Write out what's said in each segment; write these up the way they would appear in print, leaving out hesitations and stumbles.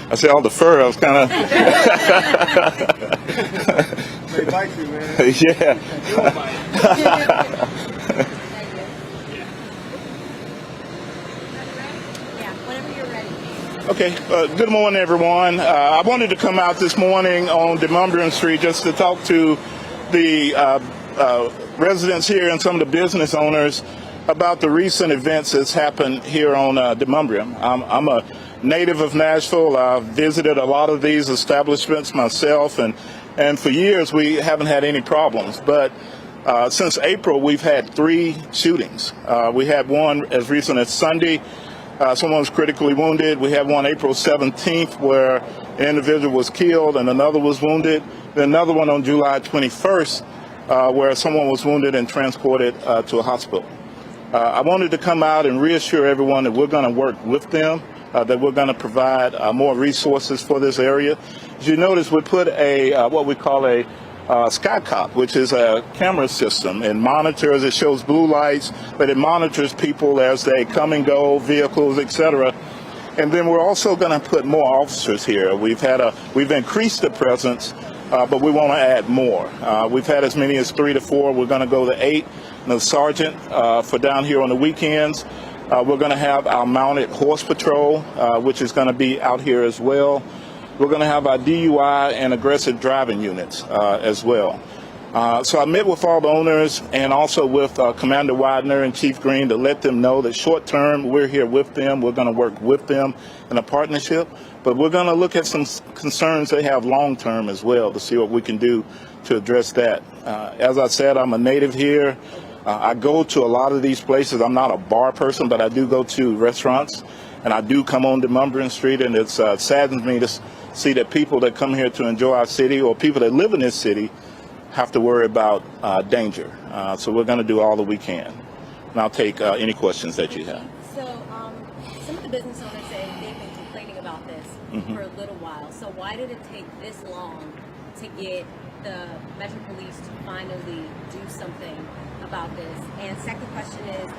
I said all the fur. I was kind of. They bite you, man. Yeah. Whenever you're ready. Okay, good morning, everyone. I wanted to come out this morning on Demonbreun Street just to talk to the residents here and some of the business owners about the recent events that's happened here on Demonbreun. I'm a native of Nashville. I've visited a lot of these establishments myself, and for years we haven't had any problems. But since April, we've had 3 shootings. We had one as recent as Sunday. Someone was critically wounded. We had one April 17th where an individual was killed and another was wounded. Then another one on July 21st where someone was wounded and transported to a hospital. I wanted to come out and reassure everyone that we're going to work with them, that we're going to provide more resources for this area. As you notice, we put a what we call a Sky Cop, which is a camera system. It monitors, it shows blue lights, but it monitors people as they come and go, vehicles, etc. And then we're also going to put more officers here. We've increased the presence, but we want to add more. We've had as many as 3 to 4. We're going to go to 8. And the sergeant for down here on the weekends. We're going to have our mounted horse patrol, which is going to be out here as well. We're going to have our DUI and aggressive driving units as well. So I met with all the owners and also with Commander Widener and Chief Green to let them know that short term we're here with them. We're going to work with them in a partnership, but we're going to look at some concerns they have long term as well to see what we can do to address that. As I said, I'm a native here. I go to a lot of these places. I'm not a bar person, but I do go to restaurants, and I do come on Demonbreun Street, and it saddens me to see that people that come here to enjoy our city or people that live in this city have to worry about danger. So we're going to do all that we can. And I'll take any questions that you have. So some of the business owners say they've been complaining about this for a little while. So why did it take this long to get the Metro Police to finally do something about this? And second question is,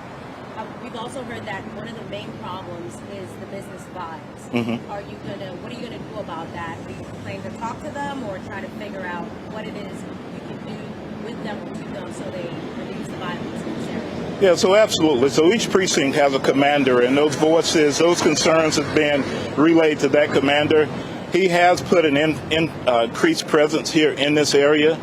we've also heard that one of the main problems is the business vibes. What are you gonna do about that? Do you plan to talk to them or try to figure out what it is you can do with them to them so they reduce the violence in this area? Yeah, so absolutely. So each precinct has a commander, and those voices, those concerns have been relayed to that commander. He has put an increased presence here in this area.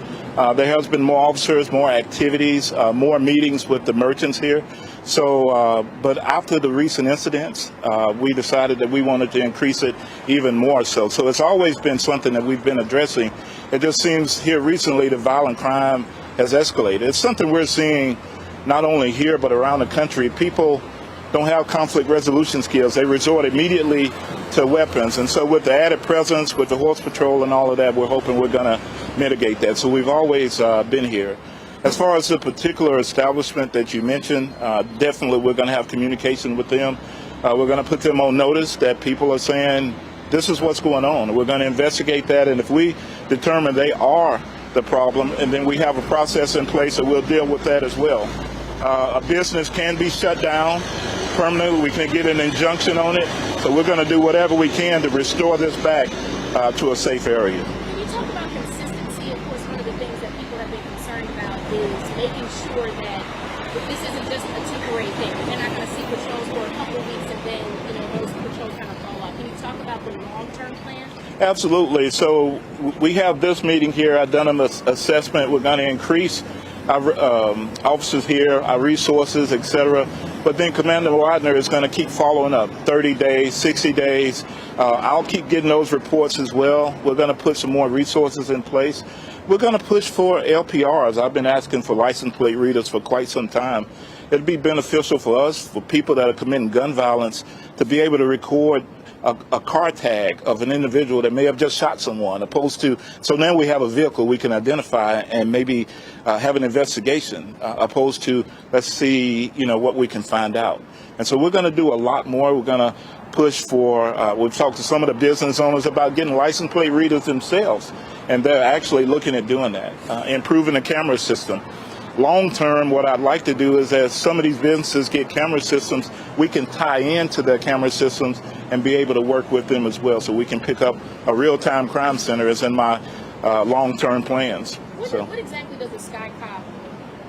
There has been more officers, more activities, more meetings with the merchants here. So, but after the recent incidents, we decided that we wanted to increase it even more so. So it's always been something that we've been addressing. It just seems here recently that violent crime has escalated. It's something we're seeing not only here but around the country. People don't have conflict resolution skills. They resort immediately to weapons. And so with the added presence, with the horse patrol and all of that, we're hoping we're going to mitigate that. So we've always been here. As far as the particular establishment that you mentioned, definitely we're going to have communication with them. We're going to put them on notice that people are saying this is what's going on. We're going to investigate that, and if we determine they are the problem, and then we have a process in place that we'll deal with that as well. A business can be shut down permanently. We can get an injunction on it. So we're going to do whatever we can to restore this back to a safe area. Can you talk about consistency? Of course, one of the things that people have been concerned about is making sure that this isn't just a temporary thing. They're not going to see patrols for a couple of weeks and then, those patrols kind of fall off. Can you talk about the long-term plan? Absolutely. So we have this meeting here. I've done an assessment. We're going to increase our officers here, our resources, etc. But then Commander Widener is going to keep following up 30 days, 60 days. I'll keep getting those reports as well. We're going to put some more resources in place. We're going to push for LPRs. I've been asking for license plate readers for quite some time. It'd be beneficial for us, for people that are committing gun violence, to be able to record a car tag of an individual that may have just shot someone, opposed to, so now we have a vehicle we can identify and maybe have an investigation, opposed to, let's see, what we can find out. And so we're going to do a lot more. We're going to push for, we've talked to some of the business owners about getting license plate readers themselves, and they're actually looking at doing that, improving the camera system. long term, what I'd like to do is, as some of these businesses get camera systems, we can tie into their camera systems and be able to work with them as well, so we can pick up a real-time crime center is in my long-term plans. What exactly does the Sky Cop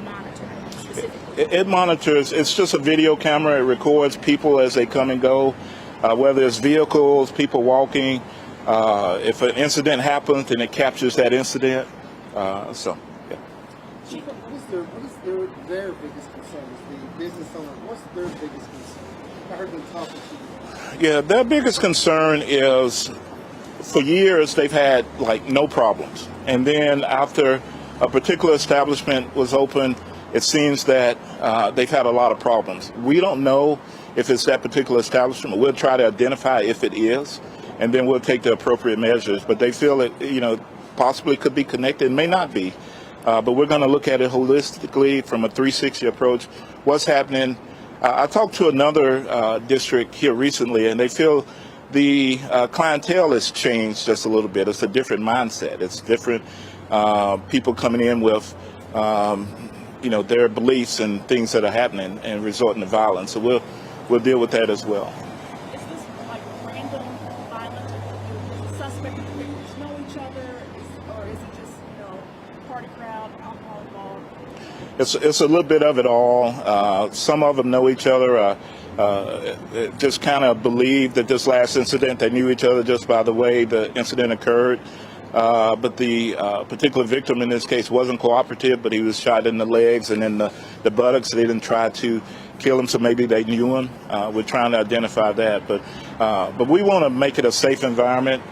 monitor specifically? It monitors. It's just a video camera. It records people as they come and go, whether it's vehicles, people walking. If an incident happens, then it captures that incident. So, yeah. Chief, what is their biggest concern? Is the business owner, what's their biggest concern? I heard them talking to you. Yeah, their biggest concern is, for years they've had like no problems, and then after a particular establishment was open, it seems that they've had a lot of problems. We don't know if it's that particular establishment. We'll try to identify if it is, and then we'll take the appropriate measures. But they feel it, possibly could be connected. It may not be, but we're going to look at it holistically from a 360 approach. What's happening? I talked to another district here recently, and they feel the clientele has changed just a little bit. It's a different mindset. It's different people coming in with, their beliefs and things that are happening and resorting to violence. So we'll deal with that as well. Is this like random violence? Does the suspect and the victims know each other, or is it just party crowd, alcohol involved? It's a little bit of it all. Some of them know each other. Just kind of believe that this last incident, they knew each other just by the way the incident occurred. But the particular victim in this case wasn't cooperative, but he was shot in the legs and in the buttocks. They didn't try to kill him, so maybe they knew him. We're trying to identify that. But we want to make it a safe environment.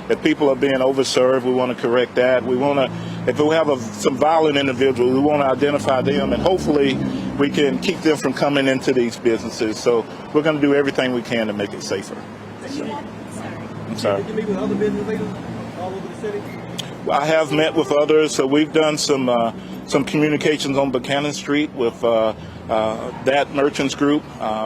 If people are being overserved, we want to correct that. If we have some violent individuals, we want to identify them, and hopefully we can keep them from coming into these businesses. So we're going to do everything we can to make it safer. I'm sorry. Did you meet with other business leaders all over the city? I have met with others. So we've done some communications on Buchanan Street with that merchants group.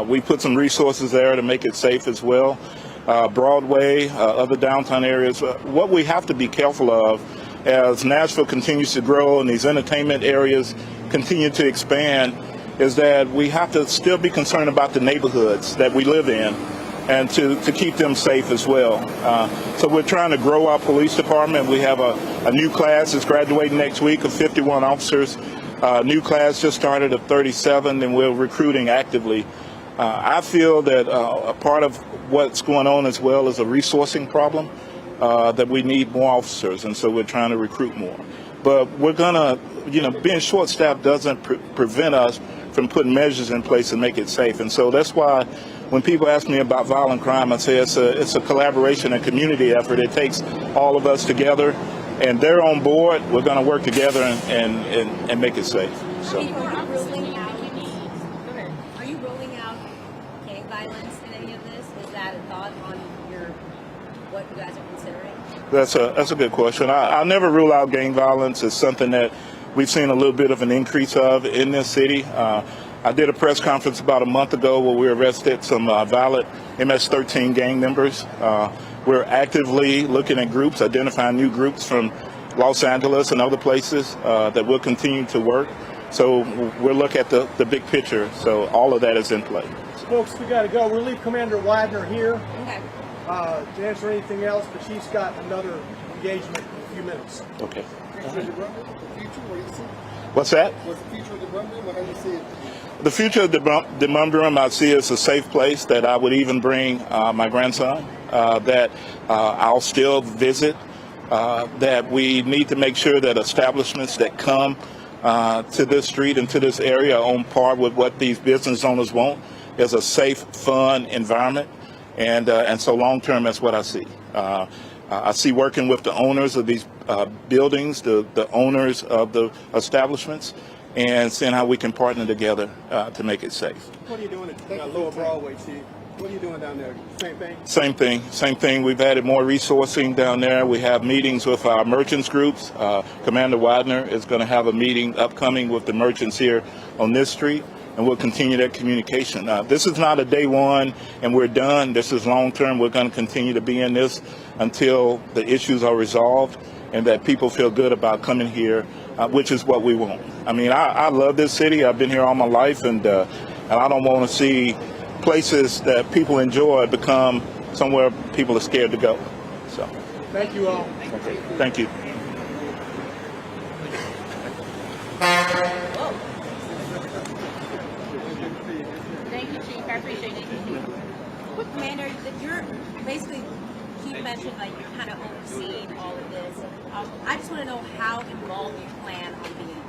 We put some resources there to make it safe as well. Broadway, other downtown areas. What we have to be careful of as Nashville continues to grow and these entertainment areas continue to expand is that we have to still be concerned about the neighborhoods that we live in and to keep them safe as well. So we're trying to grow our police department. We have a new class that's graduating next week of 51 officers. New class just started of 37, and we're recruiting actively. I feel that a part of what's going on as well is a resourcing problem, that we need more officers, and so we're trying to recruit more. But we're going to, being short-staffed doesn't prevent us from putting measures in place to make it safe. And so that's why when people ask me about violent crime, I say it's a collaboration and community effort. It takes all of us together, and they're on board. We're going to work together and make it safe. So. Are you rolling out gang violence in any of this? Is that a thought on what you guys are considering? That's a good question. I'll never rule out gang violence. It's something that we've seen a little bit of an increase of in this city. I did a press conference about a month ago where we arrested some violent MS-13 gang members. We're actively looking at groups, identifying new groups from Los Angeles and other places that will continue to work. So we'll look at the big picture. So all of that is in play. Folks, we got to go. We'll leave Commander Widener here Okay. to answer anything else, but Chief's got another engagement in a few minutes. Okay. The future, what do you see? What's that? What's the future of the Demonbreun? How do you see it? The future of Demonbreun, I see as a safe place that I would even bring my grandson, that I'll still visit, that we need to make sure that establishments that come to this street and to this area are on par with what these business owners want, is a safe, fun environment. And so long term, that's what I see. I see working with the owners of these buildings, the owners of the establishments, and seeing how we can partner together to make it safe. What are you doing at Lower Broadway, Chief? What are you doing down there? Same thing? Same thing. We've added more resourcing down there. We have meetings with our merchants groups. Commander Widener is going to have a meeting upcoming with the merchants here on this street, and we'll continue that communication. This is not a day one and we're done. This is long term. We're going to continue to be in this until the issues are resolved and that people feel good about coming here which is what we want. I mean, I love this city. I've been here all my life, and I don't want to see places that people enjoy become somewhere people are scared to go. So, Thank you all. okay, thank you. Thank you, Chief. I appreciate it. Commander, you're basically, Chief mentioned like you're kind of overseeing all of this. I just want to know how involved you plan on being.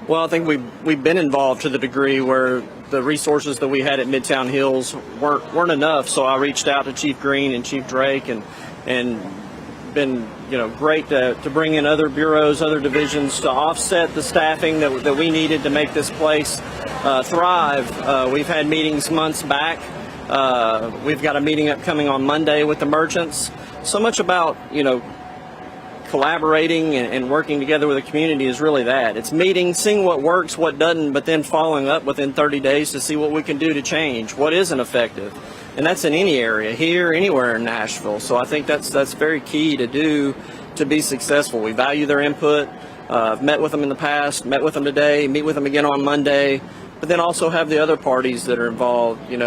Well, I think we've been involved to the degree where the resources that we had at Midtown Hills weren't enough. So I reached out to Chief Green and Chief Drake and been great to bring in other bureaus, other divisions to offset the staffing that we needed to make this place thrive. We've had meetings months back. We've got a meeting upcoming on Monday with the merchants. So much about collaborating and working together with the community is really that. It's meeting, seeing what works, what doesn't, but then following up within 30 days to see what we can do to change, what isn't effective. And that's in any area, here, anywhere in Nashville. So I think that's very key to do to be successful. We value their input. I've met with them in the past, met with them today, meet with them again on Monday. But then also have the other parties that are involved, in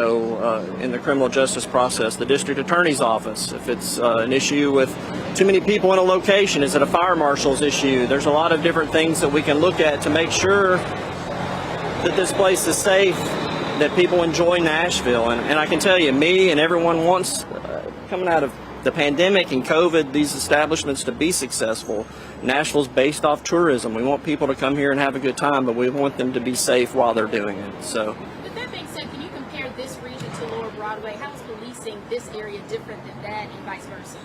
the criminal justice process, the district attorney's office. If it's an issue with too many people in a location, is it a fire marshal's issue? There's a lot of different things that we can look at to make sure that this place is safe, that people enjoy Nashville. And I can tell you, me and everyone wants, coming out of the pandemic and COVID, these establishments to be successful. Nashville's based off tourism. We want people to come here and have a good time, but we want them to be safe while they're doing it. So, With that being said, can you compare this region to Lower Broadway? How is policing this area different than that and vice versa?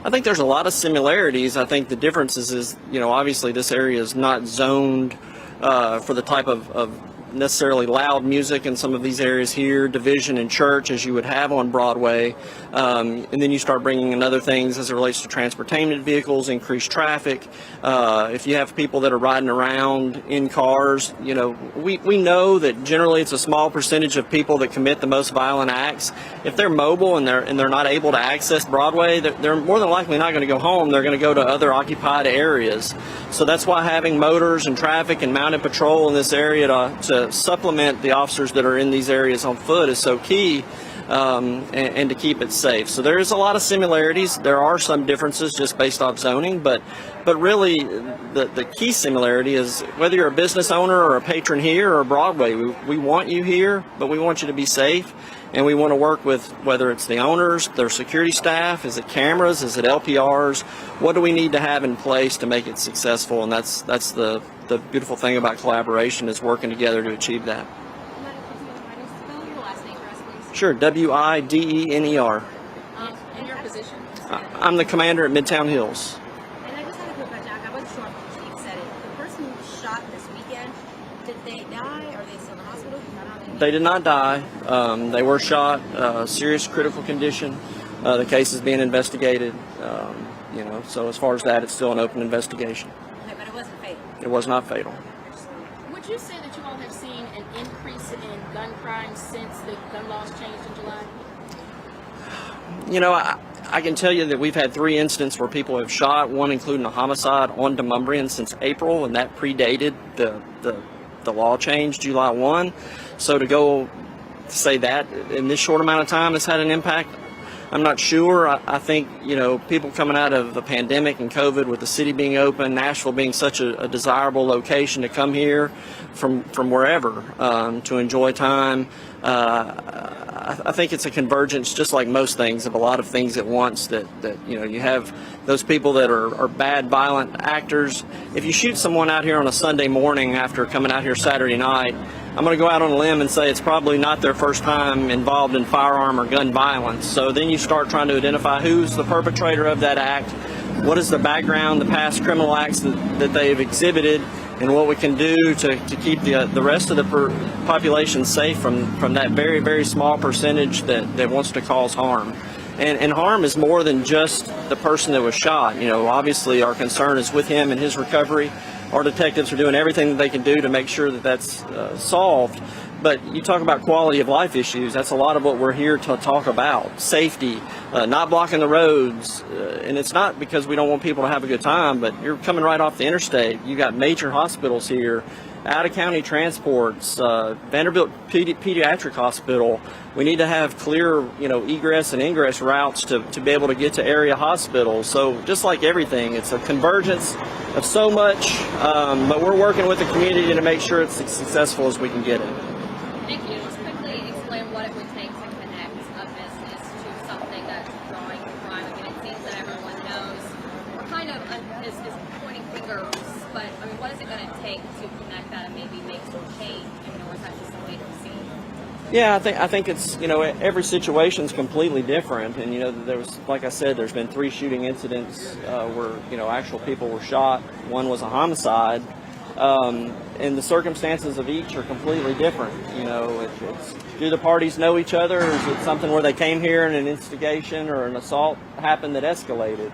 I think there's a lot of similarities. I think the differences is, obviously this area is not zoned for the type of necessarily loud music in some of these areas here, division and church as you would have on Broadway. And then you start bringing in other things as it relates to transportation vehicles, increased traffic. If you have people that are riding around in cars, we know that generally it's a small percentage of people that commit the most violent acts. If they're mobile and they're not able to access Broadway, they're more than likely not going to go home. They're going to go to other occupied areas. So that's why having motors and traffic and mounted patrol in this area to supplement the officers that are in these areas on foot is so key, and to keep it safe. So there is a lot of similarities. There are some differences just based off zoning, but really the key similarity is whether you're a business owner or a patron here or Broadway, we want you here, but we want you to be safe. And we want to work with whether it's the owners, their security staff, is it cameras, is it LPRs? What do we need to have in place to make it successful? And that's the beautiful thing about collaboration is working together to achieve that. Spell your last name for us, please. Sure, Widener. In your position? I'm the commander at Midtown Hills. And I just had a quick question. I wasn't sure if the chief said it. The person who was shot this weekend, did they die? Are they still in the hospital? They did not die. They were shot, serious critical condition. The case is being investigated. So as far as that, it's still an open investigation. Okay, but it wasn't fatal. It was not fatal. Would you say that you all have seen an increase in gun crime since the gun laws changed in July? I can tell you that we've had 3 incidents where people have shot, one including a homicide on Demonbreun since April, and that predated the law change, July 1. So to go say that in this short amount of time has had an impact, I'm not sure. I think, people coming out of the pandemic and COVID with the city being open, Nashville being such a desirable location to come here from wherever to enjoy time. I think it's a convergence, just like most things, of a lot of things at once that you have those people that are bad, violent actors. If you shoot someone out here on a Sunday morning after coming out here Saturday night, I'm going to go out on a limb and say it's probably not their first time involved in firearm or gun violence. So then you start trying to identify who's the perpetrator of that act, what is the background, the past criminal acts that they've exhibited, and what we can do to keep the rest of the population safe from that very, very small percentage that wants to cause harm. And harm is more than just the person that was shot. Obviously our concern is with him and his recovery. Our detectives are doing everything that they can do to make sure that that's solved. But you talk about quality of life issues, that's a lot of what we're here to talk about. Safety, not blocking the roads, and it's not because we don't want people to have a good time, but you're coming right off the interstate. You got major hospitals here, out-of-county transports, Vanderbilt Pediatric Hospital. We need to have clear, egress and ingress routes to be able to get to area hospitals. So just like everything, it's a convergence of so much, but we're working with the community to make sure it's as successful as we can get it. Thank you. Just quickly explain what it would take to connect a business to something that's drawing crime. I mean, it seems that everyone knows. We're kind of is pointing fingers, but I mean, what is it going to take to connect that and maybe make some change? Or is that just a wait and see? Yeah, I think it's, every situation's completely different, and there was, like I said, there's been 3 shooting incidents where actual people were shot. One was a homicide, and the circumstances of each are completely different. Do the parties know each other, or is it something where they came here and an instigation or an assault happened that escalated?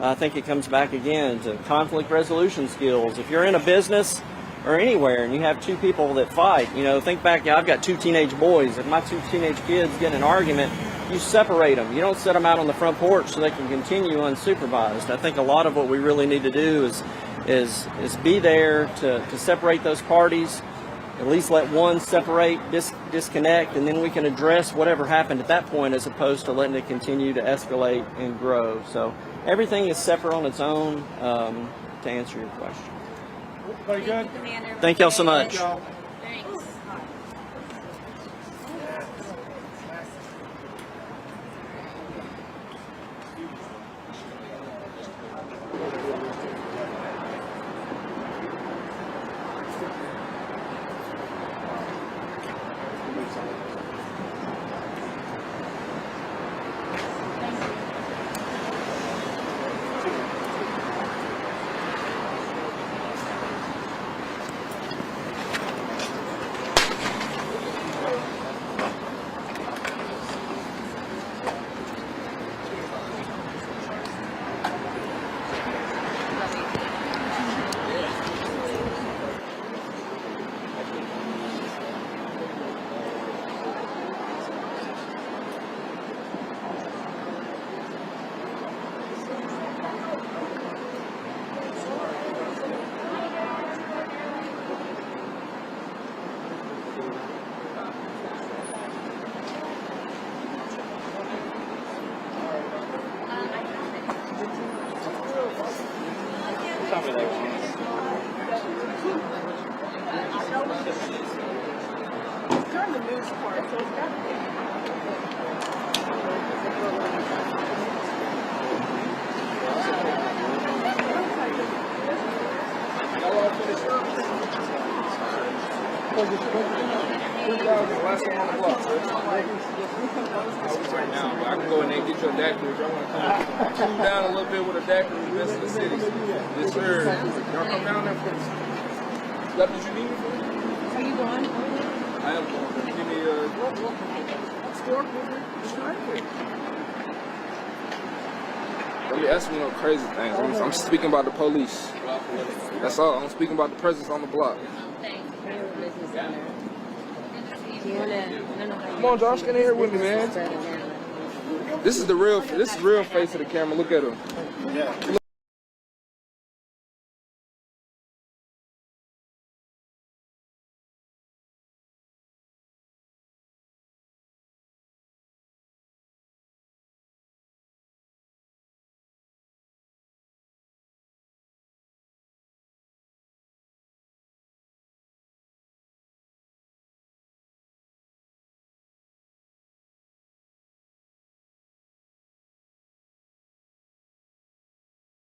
I think it comes back again to conflict resolution skills. If you're in a business or anywhere and you have 2 people that fight, think back, I've got 2 teenage boys. If my 2 teenage kids get in an argument, you separate them. You don't set them out on the front porch so they can continue unsupervised. I think a lot of what we really need to do is be there to separate those parties, at least let one separate, disconnect, and then we can address whatever happened at that point as opposed to letting it continue to escalate and grow. So everything is separate on its own, to answer your question. Very good. Thank y'all so much. Thanks. Turn the news part, so it's got to be. Right now, but I can go in there and get your daiquiri. If y'all want to come down a little bit with a daiquiri in the rest of the city. Yes, sir. Y'all come down there for what did you need me for? Are you going? I am going. Give me a Store? Don't be asking me no crazy things. I'm speaking about the police. That's all. I'm speaking about the presence on the block. Come on, Josh, get in here with me, man. This is real face of the camera. Look at him.